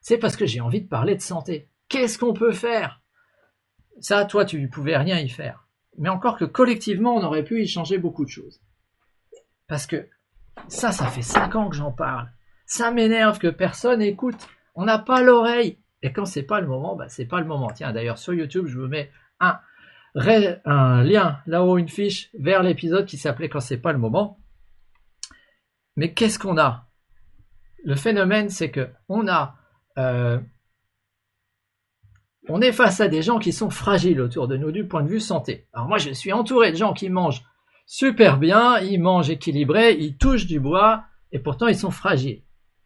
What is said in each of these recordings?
C'est parce que j'ai envie de parler de santé. Qu'est-ce qu'on peut faire? Ça, toi, tu ne pouvais rien y faire. Mais encore que collectivement, on aurait pu y changer beaucoup de choses. Parce que ça fait 5 ans que j'en parle. Ça m'énerve que personne écoute. On n'a pas l'oreille. Et quand c'est pas le moment, c'est pas le moment. Tiens, d'ailleurs, sur YouTube, je vous mets un lien, là-haut, une fiche, vers l'épisode qui s'appelait Quand c'est pas le moment. Mais qu'est-ce qu'on a? Le phénomène, c'est que on est face à des gens qui sont fragiles autour de nous du point de vue santé. Alors moi, je suis entouré de gens qui mangent super bien, ils mangent équilibré, ils touchent du bois, et pourtant ils sont fragiles.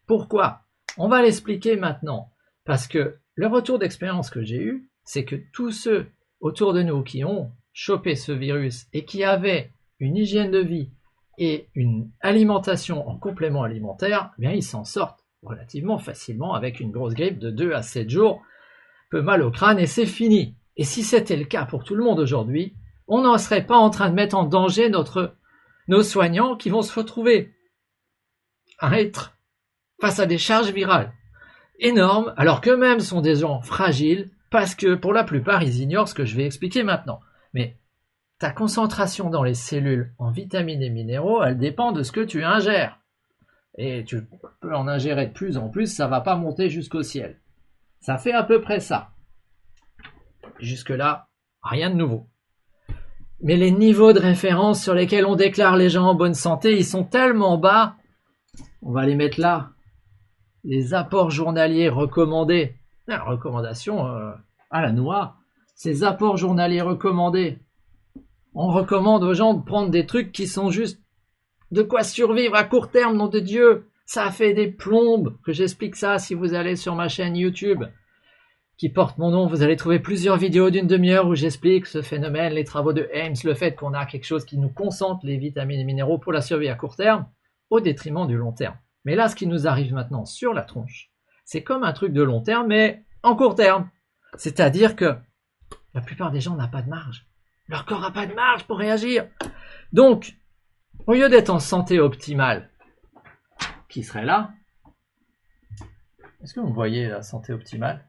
Pourquoi? On va l'expliquer maintenant. Parce que le retour d'expérience que j'ai eu, c'est que tous ceux autour de nous qui ont chopé ce virus et qui avaient une hygiène de vie et une alimentation en complément alimentaire, eh bien ils s'en sortent relativement facilement avec une grosse grippe de 2 à 7 jours, peu mal au crâne et c'est fini. Et si c'était le cas pour tout le monde aujourd'hui, on n'en serait pas en train de mettre en danger nos soignants qui vont se retrouver à être face à des charges virales énormes, alors qu'eux-mêmes sont des gens fragiles, parce que pour la plupart, ils ignorent ce que je vais expliquer maintenant. Mais ta concentration dans les cellules en vitamines et minéraux, elle dépend de ce que tu ingères. Et tu peux en ingérer de plus en plus, ça ne va pas monter jusqu'au ciel. Ça fait à peu près ça. Jusque-là, rien de nouveau. Mais les niveaux de référence sur lesquels on déclare les gens en bonne santé, ils sont tellement bas, on va les mettre là. Les apports journaliers recommandés, la recommandation à la noix, ces apports journaliers recommandés, on recommande aux gens de prendre des trucs qui sont juste de quoi survivre à court terme, nom de Dieu. Ça fait des plombes que j'explique ça si vous allez sur ma chaîne YouTube qui porte mon nom, vous allez trouver plusieurs vidéos d'une demi-heure où j'explique ce phénomène, les travaux de Ames, le fait qu'on a quelque chose qui nous concentre les vitamines et minéraux pour la survie à court terme, au détriment du long terme. Mais là, ce qui nous arrive maintenant sur la tronche, c'est comme un truc de long terme, mais en court terme. C'est-à-dire que la plupart des gens n'ont pas de marge. Leur corps n'a pas de marge pour réagir. Donc, au lieu d'être en santé optimale, qui serait là? Est-ce que vous voyez la santé optimale?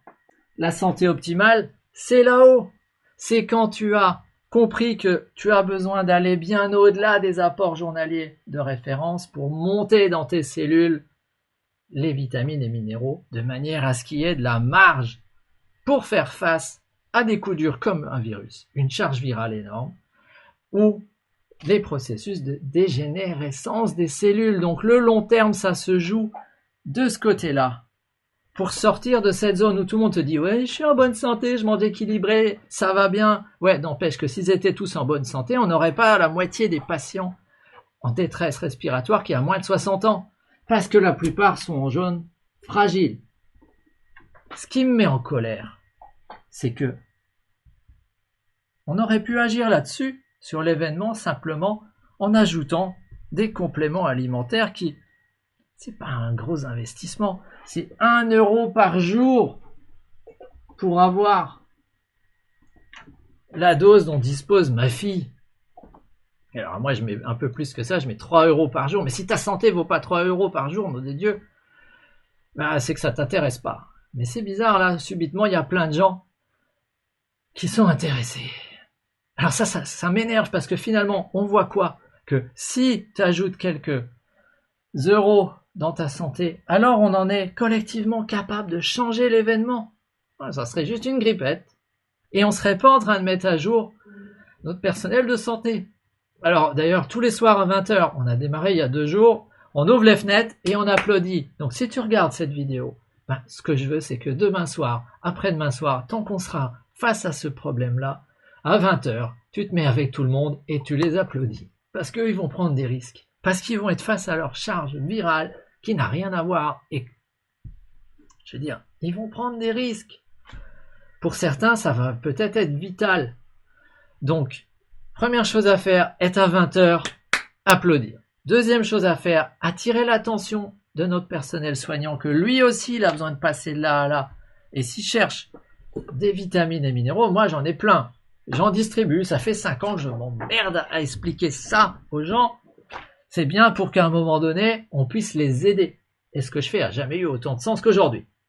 La santé optimale, c'est là-haut. C'est quand tu as compris que tu as besoin d'aller bien au-delà des apports journaliers de référence pour monter dans tes cellules les vitamines et minéraux de manière à ce qu'il y ait de la marge pour faire face à des coups durs comme un virus, une charge virale énorme ou des processus de dégénérescence des cellules. Donc le long terme, ça se joue de ce côté-là. Pour sortir de cette zone où tout le monde te dit « Ouais, je suis en bonne santé, je mange équilibré, ça va bien. » Ouais, n'empêche que s'ils étaient tous en bonne santé, on n'aurait pas la moitié des patients en détresse respiratoire qui a moins de 60 ans. Parce que la plupart sont en jaune, fragiles. Ce qui me met en colère, c'est que on aurait pu agir là-dessus, sur l'événement, simplement en ajoutant des compléments alimentaires qui, c'est pas un gros investissement, c'est 1 euro par jour pour avoir la dose dont dispose ma fille. Et alors moi je mets un peu plus que ça, je mets 3 euros par jour, mais si ta santé vaut pas 3 euros par jour, nom de Dieu, c'est que ça t'intéresse pas. Mais c'est bizarre là, subitement il y a plein de gens qui sont intéressés. Alors ça m'énerve parce que finalement on voit quoi? Que si tu ajoutes quelques euros dans ta santé, alors on en est collectivement capable de changer l'événement. Ça serait juste une grippette. Et on serait pas en train de mettre à jour notre personnel de santé. Alors d'ailleurs, tous les soirs à 20h, on a démarré il y a 2 jours, on ouvre les fenêtres et on applaudit. Donc si tu regardes cette vidéo, ce que je veux, c'est que demain soir, après-demain soir, tant qu'on sera face à ce problème-là, à 20h, tu te mets avec tout le monde et tu les applaudis. Parce qu'eux, ils vont prendre des risques. Parce qu'ils vont être face à leur charge virale qui n'a rien à voir. Et je veux dire, ils vont prendre des risques. Pour certains, ça va peut-être être vital. Donc, première chose à faire, être à 20h, applaudir. Deuxième chose à faire, attirer l'attention de notre personnel soignant, que lui aussi, il a besoin de passer de là à là. Et s'il cherche des vitamines et minéraux, moi j'en ai plein. J'en distribue, ça fait 5 ans que je m'emmerde à expliquer ça aux gens. C'est bien pour qu'à un moment donné, on puisse les aider. Et ce que je fais a jamais eu autant de sens qu'aujourd'hui.